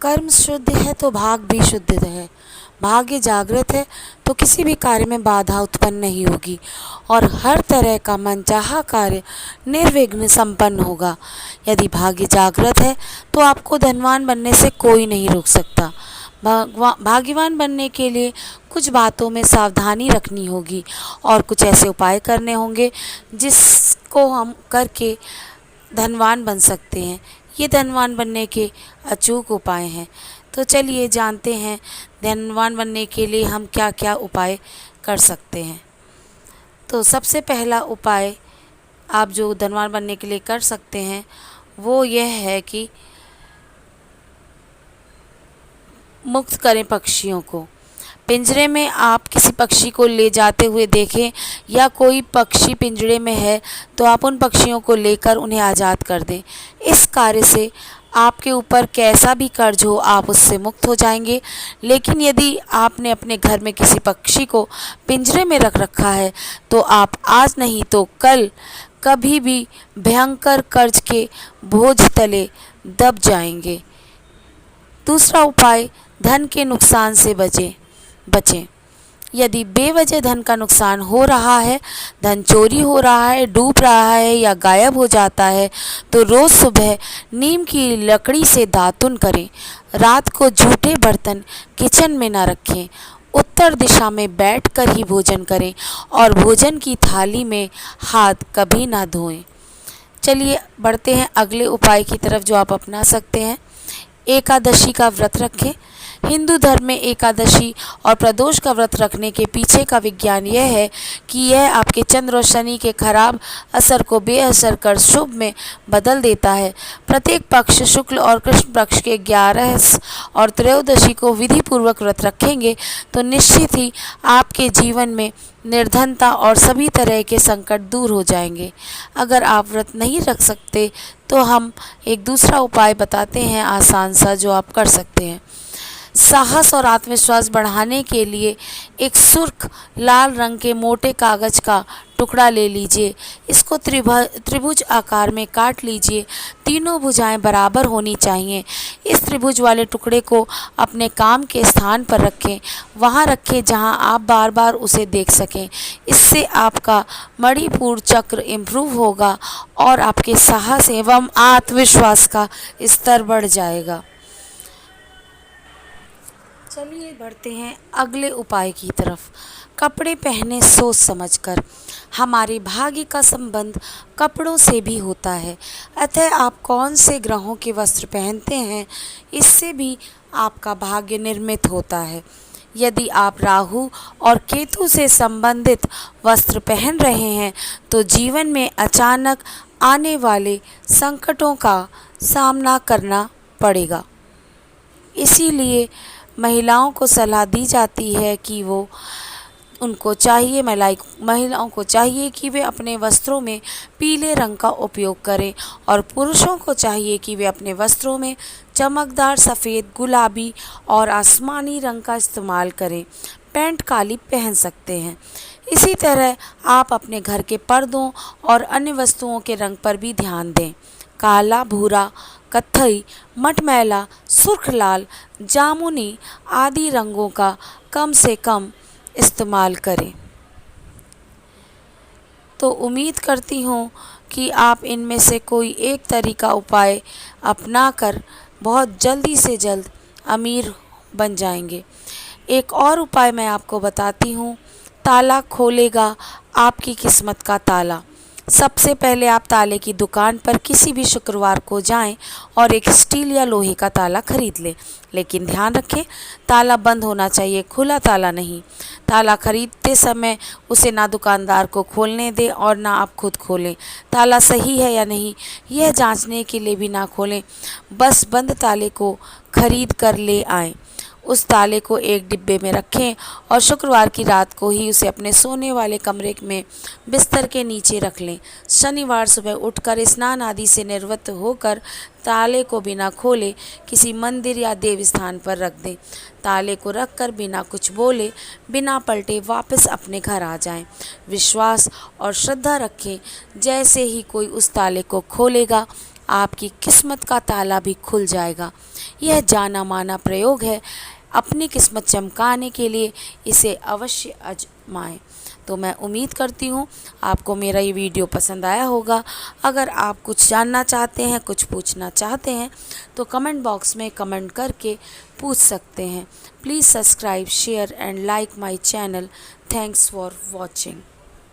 कर्म शुद्ध है तो भाग भी शुद्ध है। भाग्य जागृत है तो किसी भी कार्य में बाधा उत्पन्न नहीं होगी और हर तरह का मनचाहा कार्य निर्विघ्न संपन्न होगा। यदि भाग्य जागृत है तो आपको धनवान बनने से कोई नहीं रोक सकता। भाग्यवान बनने के लिए कुछ बातों में सावधानी रखनी होगी और कुछ ऐसे उपाय करने होंगे जिसको हम करके धनवान बन सकते हैं। ये धनवान बनने के अचूक उपाय हैं। तो चलिए जानते हैं धनवान बनने के लिए हम क्या क्या उपाय कर सकते हैं। तो सबसे पहला उपाय आप जो धनवान बनने के लिए कर सकते हैं वो यह है कि मुक्त करें पक्षियों को। पिंजरे में आप किसी पक्षी को ले जाते हुए देखें या कोई पक्षी पिंजरे में है तो आप उन पक्षियों को लेकर उन्हें आज़ाद कर दें। इस कार्य से आपके ऊपर कैसा भी कर्ज हो आप उससे मुक्त हो जाएंगे। लेकिन यदि आपने अपने घर में किसी पक्षी को पिंजरे में रख रखा है तो आप आज नहीं तो कल कभी भी भयंकर कर्ज के बोझ तले दब जाएंगे। दूसरा उपाय, धन के नुकसान से बचें। यदि बेवजह धन का नुकसान हो रहा है, धन चोरी हो रहा है, डूब रहा है या गायब हो जाता है तो रोज़ सुबह नीम की लकड़ी से दातुन करें। रात को झूठे बर्तन किचन में ना रखें। उत्तर दिशा में बैठकर ही भोजन करें और भोजन की थाली में हाथ कभी ना धोएं। चलिए बढ़ते हैं अगले उपाय की तरफ जो आप अपना सकते हैं। एकादशी का व्रत रखें। हिंदू धर्म में एकादशी और प्रदोष का व्रत रखने के पीछे का विज्ञान यह है कि यह आपके चंद्र और शनि के खराब असर को बेअसर कर शुभ में बदल देता है। प्रत्येक पक्ष शुक्ल और कृष्ण पक्ष के 11 और त्रयोदशी को विधि पूर्वक व्रत रखेंगे तो निश्चित ही आपके जीवन में निर्धनता और सभी तरह के संकट दूर हो जाएंगे। अगर आप व्रत नहीं रख सकते तो हम एक दूसरा उपाय बताते हैं आसान सा जो आप कर सकते हैं। साहस और आत्मविश्वास बढ़ाने के लिए एक सुर्ख लाल रंग के मोटे कागज का टुकड़ा ले लीजिए। इसको त्रिभुज आकार में काट लीजिए। तीनों भुजाएं बराबर होनी चाहिए। इस त्रिभुज वाले टुकड़े को अपने काम के स्थान पर रखें। वहां रखें जहां आप बार बार उसे देख सकें। इससे आपका मणिपुर चक्र इम्प्रूव होगा और आपके साहस एवं आत्मविश्वास का स्तर बढ़ जाएगा। चलिए बढ़ते हैं अगले उपाय की तरफ। कपड़े पहने सोच समझकर। हमारे भाग्य का संबंध कपड़ों से भी होता है, अतः आप कौन से ग्रहों के वस्त्र पहनते हैं इससे भी आपका भाग्य निर्मित होता है। यदि आप राहु और केतु से संबंधित वस्त्र पहन रहे हैं तो जीवन में अचानक आने वाले संकटों का सामना करना पड़ेगा। इसीलिए महिलाओं को सलाह दी जाती है कि महिलाओं को चाहिए कि वे अपने वस्त्रों में पीले रंग का उपयोग करें और पुरुषों को चाहिए कि वे अपने वस्त्रों में चमकदार सफ़ेद, गुलाबी और आसमानी रंग का इस्तेमाल करें। पैंट काली पहन सकते हैं। इसी तरह आप अपने घर के पर्दों और अन्य वस्तुओं के रंग पर भी ध्यान दें। काला, भूरा, कत्थई, मटमैला, सुर्ख लाल, जामुनी आदि रंगों का कम से कम इस्तेमाल करें। तो उम्मीद करती हूँ कि आप इनमें से कोई एक तरीका उपाय अपनाकर बहुत जल्दी से जल्द अमीर बन जाएंगे। एक और उपाय मैं आपको बताती हूँ। ताला खोलेगा आपकी किस्मत का ताला। सबसे पहले आप ताले की दुकान पर किसी भी शुक्रवार को जाएं और एक स्टील या लोहे का ताला खरीद लें। लेकिन ध्यान रखें, ताला बंद होना चाहिए, खुला ताला नहीं। ताला खरीदते समय उसे ना दुकानदार को खोलने दें और ना आप खुद खोलें। ताला सही है या नहीं यह जांचने के लिए भी ना खोलें। बस बंद ताले को खरीद कर ले आएं। उस ताले को एक डिब्बे में रखें और शुक्रवार की रात को ही उसे अपने सोने वाले कमरे में बिस्तर के नीचे रख लें। शनिवार सुबह उठकर स्नान आदि से निवृत्त होकर ताले को बिना खोले किसी मंदिर या देव स्थान पर रख दें। ताले को रखकर बिना कुछ बोले, बिना पलटे वापस अपने घर आ जाएं। विश्वास और श्रद्धा रखें, जैसे ही कोई उस ताले को खोलेगा आपकी किस्मत का ताला भी खुल जाएगा। यह जाना माना प्रयोग है, अपनी किस्मत चमकाने के लिए इसे अवश्य आजमाएं। तो मैं उम्मीद करती हूँ आपको मेरा ये वीडियो पसंद आया होगा। अगर आप कुछ जानना चाहते हैं, कुछ पूछना चाहते हैं तो कमेंट बॉक्स में कमेंट करके पूछ सकते हैं। Please subscribe, share and like my channel. Thanks for watching.